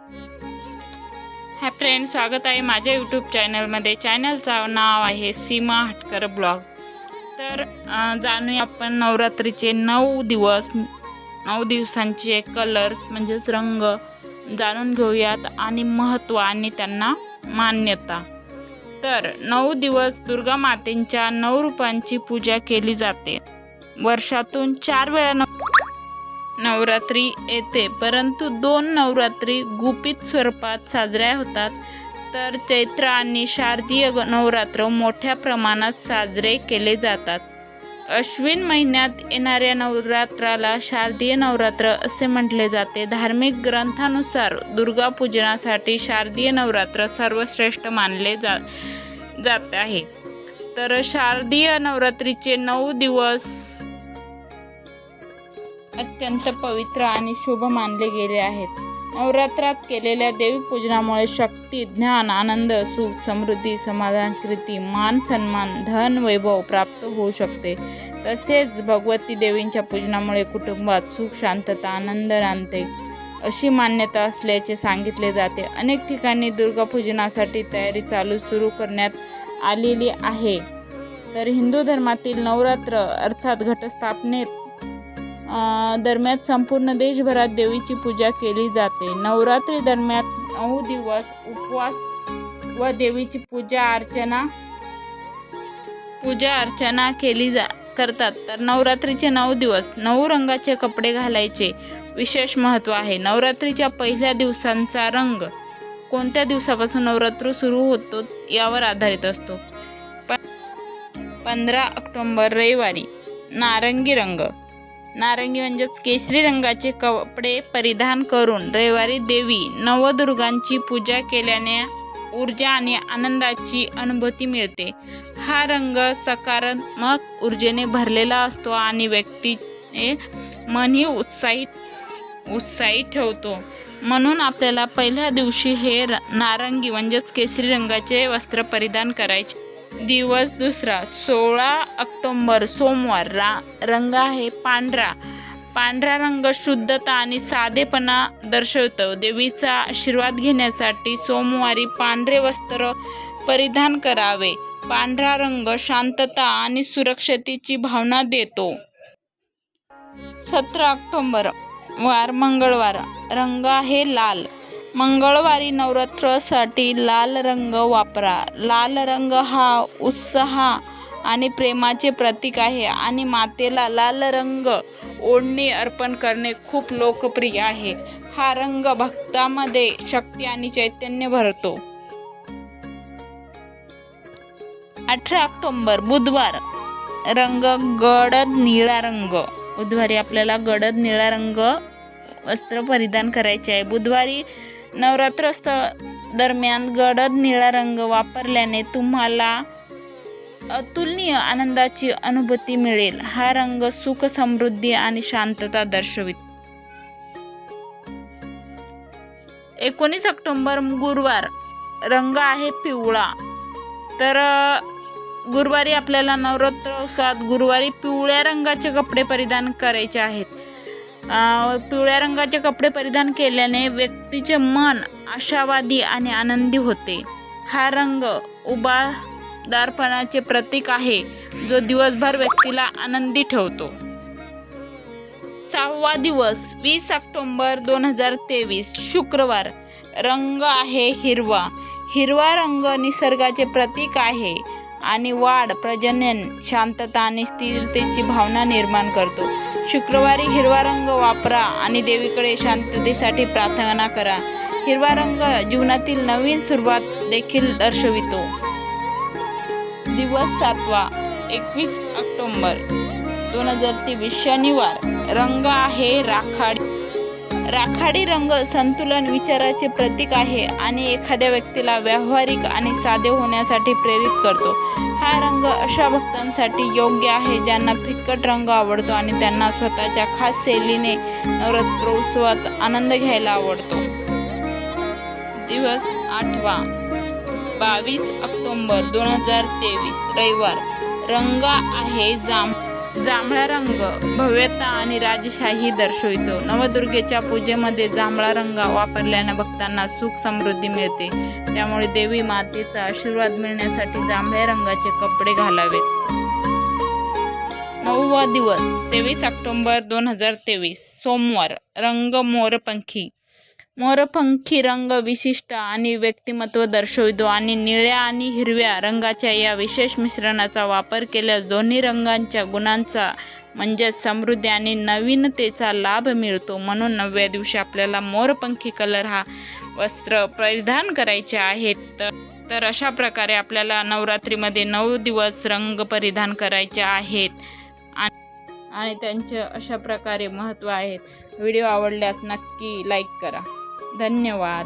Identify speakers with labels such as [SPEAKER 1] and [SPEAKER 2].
[SPEAKER 1] Hi friends, स्वागत आहे माझ्या यूट्यूब चॅनलमध्ये। चॅनलचं नाव आहे सीमा हटकर ब्लॉग। तर जाणूया आपण नवरात्रीचे 9 दिवस 9 दिवसांचे कलर्स म्हणजेच रंग जाणून घेऊयात आणि महत्त्व आणि त्यांना मान्यता। तर 9 दिवस दुर्गा मातेच्या 9 रूपांची पूजा केली जाते। वर्षातून 4 वेळा नवरात्री येते, परंतु 2 नवरात्री गुपित स्वरूपात साजऱ्या होतात। तर चैत्र आणि शारदीय नवरात्र मोठ्या प्रमाणात साजरे केले जातात। अश्विन महिन्यात येणाऱ्या नवरात्राला शारदीय नवरात्र असे म्हटले जाते। धार्मिक ग्रंथानुसार दुर्गा पूजनासाठी शारदीय नवरात्र सर्वश्रेष्ठ मानले जात आहे। तर शारदीय नवरात्रीचे 9 दिवस अत्यंत पवित्र आणि शुभ मानले गेले आहेत। नवरात्रात केलेल्या देवी पूजनामुळे शक्ती, ज्ञान, आनंद, सुख, समृद्धी, समाधान, कीर्ती, मान, सन्मान, धन, वैभव प्राप्त होऊ शकते। तसेच भगवती देवींच्या पूजनामुळे कुटुंबात सुख, शांतता, आनंद नांदते अशी मान्यता असल्याचे सांगितले जाते। अनेक ठिकाणी दुर्गा पूजनासाठी तयारी सुरू करण्यात आलेली आहे। तर हिंदू धर्मातील नवरात्र अर्थात घटस्थापनेत दरम्यान संपूर्ण देशभरात देवीची पूजा केली जाते। नवरात्री दरम्यान 9 दिवस उपवास व देवीची पूजा अर्चना केली करतात। तर नवरात्रीचे 9 दिवस 9 रंगाचे कपडे घालायचे विशेष महत्त्व आहे। नवरात्रीच्या पहिल्या दिवसांचा रंग कोणत्या दिवसापासून नवरात्र सुरू होतो यावर आधारित असतो। 15 ऑक्टोबर रविवारी नारंगी रंग, नारंगी म्हणजेच केशरी रंगाचे कपडे परिधान करून रविवारी देवी नवदुर्गांची पूजा केल्याने ऊर्जा आणि आनंदाची अनुभूती मिळते। हा रंग सकारात्मक ऊर्जेने भरलेला असतो आणि व्यक्तीचे मनही उत्साही ठेवतो। म्हणून आपल्याला पहिल्या दिवशी हे नारंगी म्हणजेच केशरी रंगाचे वस्त्र परिधान करायचे। दिवस दुसरा 16 ऑक्टोबर सोमवार, रंग आहे पांढरा। पांढरा रंग शुद्धता आणि साधेपणा दर्शवतो। देवीचा आशीर्वाद घेण्यासाठी सोमवारी पांढरे वस्त्र परिधान करावे। पांढरा रंग शांतता आणि सुरक्षिततेची भावना देतो। 17 ऑक्टोबर वार मंगळवार, रंग आहे लाल। मंगळवारी नवरात्रासाठी लाल रंग वापरा। लाल रंग हा उत्साह आणि प्रेमाचे प्रतीक आहे आणि मातेला लाल रंग ओढणी अर्पण करणे खूप लोकप्रिय आहे। हा रंग भक्तांमध्ये शक्ती आणि चैतन्य भरतो। 18 ऑक्टोबर बुधवार, रंग गडद निळा रंग। बुधवारी आपल्याला गडद निळा रंग वस्त्र परिधान करायचे आहे। बुधवारी नवरात्र दरम्यान गडद निळा रंग वापरल्याने तुम्हाला अतुलनीय आनंदाची अनुभूती मिळेल। हा रंग सुख, समृद्धी आणि शांतता दर्शवितो। 19 ऑक्टोबर गुरुवार, रंग आहे पिवळा। तर गुरुवारी आपल्याला नवरात्रोत्सवात गुरुवारी पिवळ्या रंगाचे कपडे परिधान करायचे आहेत। पिवळ्या रंगाचे कपडे परिधान केल्याने व्यक्तीचे मन आशावादी आणि आनंदी होते। हा रंग उबदारपणाचे प्रतीक आहे जो दिवसभर व्यक्तीला आनंदी ठेवतो। 6वा दिवस 20 ऑक्टोबर 2023 शुक्रवार, रंग आहे हिरवा। हिरवा रंग निसर्गाचे प्रतीक आहे आणि वाढ, प्रजनन, शांतता आणि स्थिरतेची भावना निर्माण करतो। शुक्रवारी हिरवा रंग वापरा आणि देवीकडे शांततेसाठी प्रार्थना करा। हिरवा रंग जीवनातील नवीन सुरुवात देखील दर्शवितो। दिवस 7वा 21 ऑक्टोबर 2023 शनिवार, रंग आहे राखाडी। राखाडी रंग संतुलन, विचाराचे प्रतीक आहे आणि एखाद्या व्यक्तीला व्यावहारिक आणि साधे होण्यासाठी प्रेरित करतो। हा रंग अशा भक्तांसाठी योग्य आहे ज्यांना फिकट रंग आवडतो आणि त्यांना स्वतःच्या खास शैलीने नवरात्रोत्सवात आनंद घ्यायला आवडतो। दिवस 8वा 22 ऑक्टोबर 2023 रविवार, रंग आहे जांभळा रंग भव्यता आणि राजशाही दर्शवितो. नवदुर्गेच्या पूजेमध्ये जांभळा रंग वापरल्याने भक्तांना सुख समृद्धी मिळते. त्यामुळे देवी मातेचा आशीर्वाद मिळण्यासाठी जांभळ्या रंगाचे कपडे घालावेत. 9वा दिवस 23 ऑक्टोबर 2023 सोमवार. रंग मोरपंखी. मोरपंखी रंग विशिष्ट आणि व्यक्तिमत्व दर्शवितो आणि निळ्या आणि हिरव्या रंगाच्या या विशेष मिश्रणाचा वापर केल्यास दोन्ही रंगांच्या गुणांचा म्हणजेच समृद्धी आणि नवीनतेचा लाभ मिळतो. म्हणून 9व्या दिवशी आपल्याला मोरपंखी कलर हा वस्त्र परिधान करायचे आहेत. तर अशा प्रकारे आपल्याला नवरात्रीमध्ये 9 दिवस रंग परिधान करायचे आहेत आणि त्यांचे अशा प्रकारे महत्त्व आहेत. व्हिडिओ आवडल्यास नक्की लाईक करा. धन्यवाद.